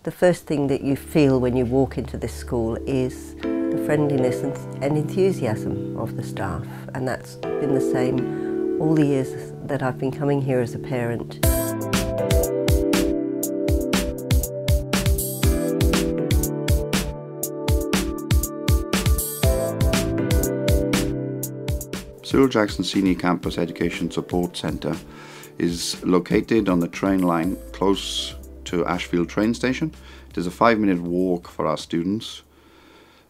The first thing that you feel when you walk into this school is the friendliness and enthusiasm of the staff, and that's been the same all the years that I've been coming here as a parent. Cyril Jackson Senior Campus Education Support Centre is located on the train line close to Ashfield train station. It is a 5-minute walk for our students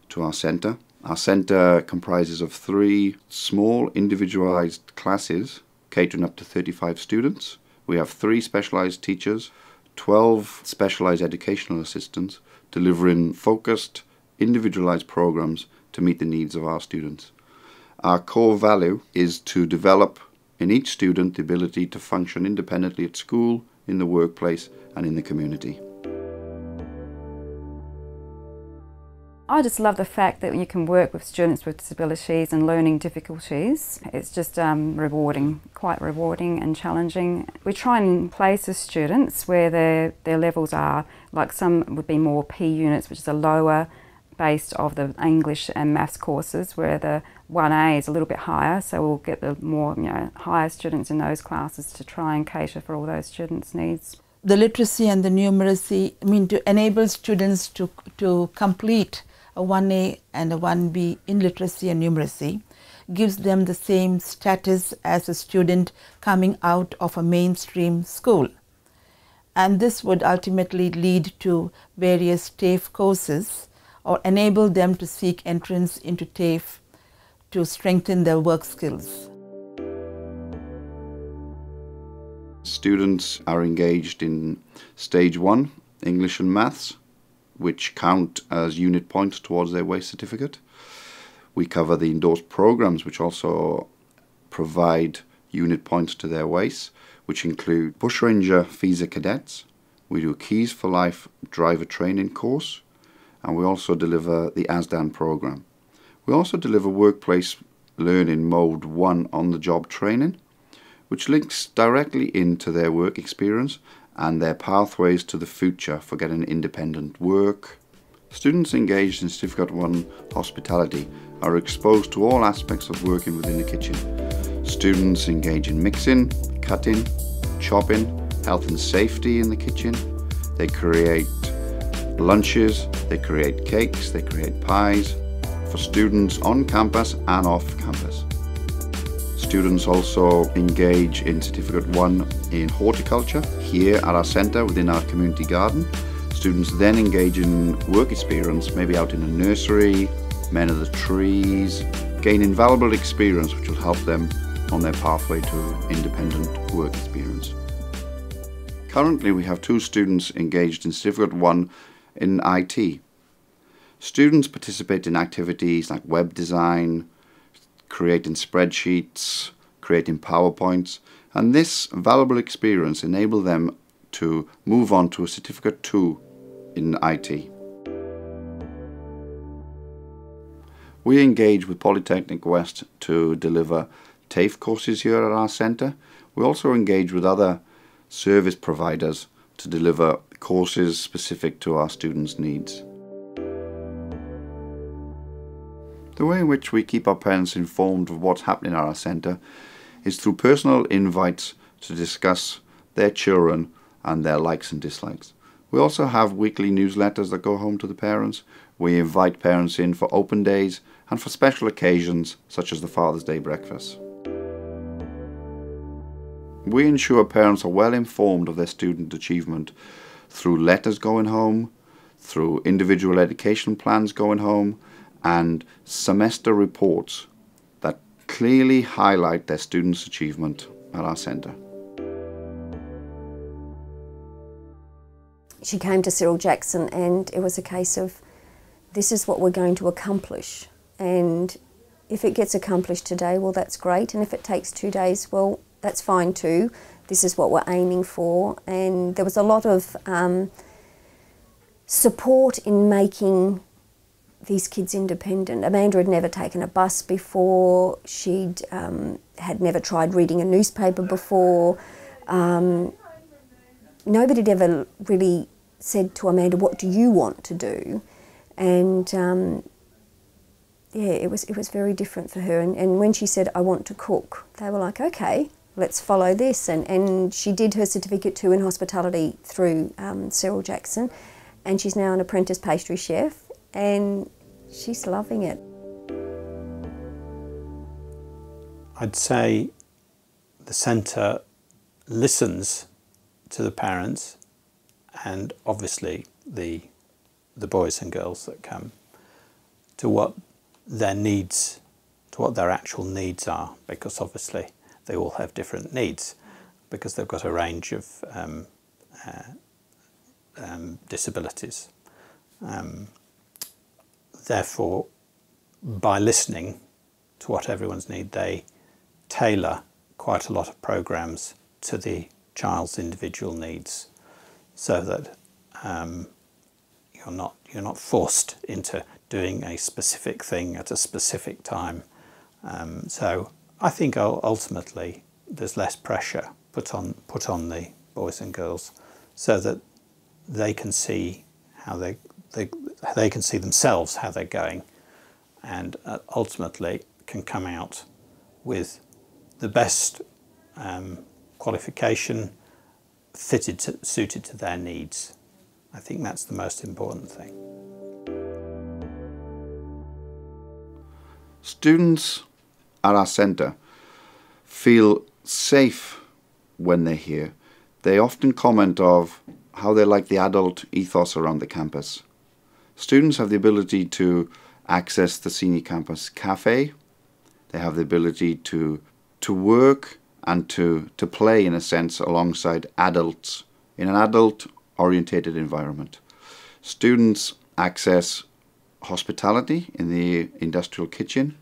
to our centre. Our centre comprises of 3 small individualised classes catering up to 35 students. We have 3 specialised teachers, 12 specialised educational assistants delivering focused, individualised programmes to meet the needs of our students. Our core value is to develop in each student the ability to function independently at school, in the workplace and in the community. I just love the fact that you can work with students with disabilities and learning difficulties. It's just rewarding, quite rewarding and challenging. We try and place the students where their levels are, like some would be more P units, which is a lower based of the English and maths courses, where the 1A is a little bit higher, so we'll get the more higher students in those classes to try and cater for all those students' needs. The literacy and the numeracy, to enable students to complete a 1A and a 1B in literacy and numeracy, gives them the same status as a student coming out of a mainstream school. And this would ultimately lead to various TAFE courses or enable them to seek entrance into TAFE to strengthen their work skills. Students are engaged in Stage 1, English and Maths, which count as unit points towards their WACE certificate. We cover the endorsed programs, which also provide unit points to their WACE, which include Bushranger Visa Cadets. We do a Keys for Life driver training course, and we also deliver the ASDAN program. We also deliver Workplace Learning Mode 1 on-the-job training, which links directly into their work experience and their pathways to the future for getting independent work. Students engaged in Certificate 1 hospitality are exposed to all aspects of working within the kitchen. Students engage in mixing, cutting, chopping, health and safety in the kitchen. They create lunches, they create cakes, they create pies for students on campus and off campus. Students also engage in Certificate 1 in horticulture here at our centre within our community garden. Students then engage in work experience, maybe out in a nursery, men of the trees, gain invaluable experience which will help them on their pathway to independent work experience. Currently we have 2 students engaged in Certificate 1 in IT. Students participate in activities like web design, creating spreadsheets, creating PowerPoints, and this valuable experience enables them to move on to a Certificate 2 in IT. We engage with Polytechnic West to deliver TAFE courses here at our centre. We also engage with other service providers to deliver courses specific to our students' needs. The way in which we keep our parents informed of what's happening at our centre is through personal invites to discuss their children and their likes and dislikes. We also have weekly newsletters that go home to the parents. We invite parents in for open days and for special occasions such as the Father's Day breakfast. We ensure parents are well informed of their student achievement through letters going home, through individual education plans going home, and semester reports that clearly highlight their students' achievement at our centre. She came to Cyril Jackson and it was a case of, this is what we're going to accomplish, and if it gets accomplished today, well that's great, and if it takes 2 days, well that's fine too. This is what we're aiming for, and there was a lot of support in making these kids independent. Amanda had never taken a bus before, she'd had never tried reading a newspaper before. Nobody had ever really said to Amanda, what do you want to do? And yeah, it was very different for her. And when she said, I want to cook, they were like, okay, let's follow this. And she did her certificate too in hospitality through Cyril Jackson, and she's now an apprentice pastry chef, and she's loving it. I'd say the centre listens to the parents and obviously the boys and girls that come, to what their needs, to what their actual needs are, because obviously they all have different needs because they've got a range of disabilities. Therefore, by listening to what everyone's need, they tailor quite a lot of programs to the child's individual needs, so that you're not forced into doing a specific thing at a specific time. So I think ultimately there's less pressure put on the boys and girls, so that they can see how they can see themselves how they're going, and ultimately can come out with the best qualification suited to their needs. I think that's the most important thing. Students at our centre feel safe when they're here. They often comment of how they like the adult ethos around the campus. Students have the ability to access the senior campus cafe. They have the ability to work and to play, in a sense, alongside adults in an adult-orientated environment. Students access hospitality in the industrial kitchen.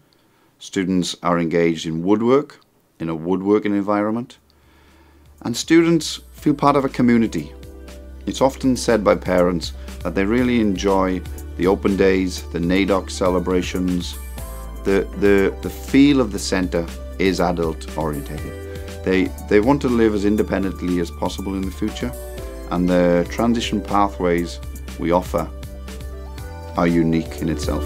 Students are engaged in woodwork in a woodworking environment. And students feel part of a community. It's often said by parents that they really enjoy the open days, the NAIDOC celebrations. The feel of the centre is adult orientated. They want to live as independently as possible in the future, and the transition pathways we offer are unique in itself.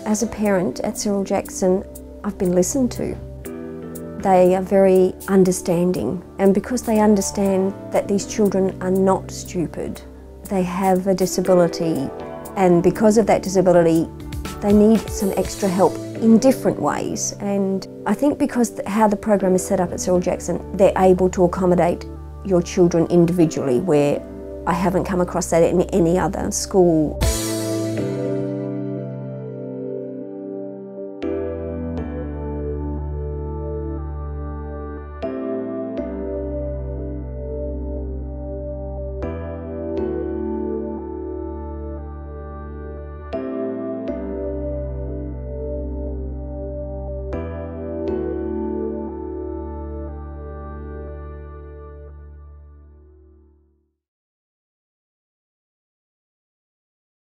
As a parent at Cyril Jackson, I've been listened to. They are very understanding, and because they understand that these children are not stupid, they have a disability, and because of that disability, they need some extra help in different ways. And I think because how the program is set up at Cyril Jackson, they're able to accommodate your children individually, where I haven't come across that in any other school.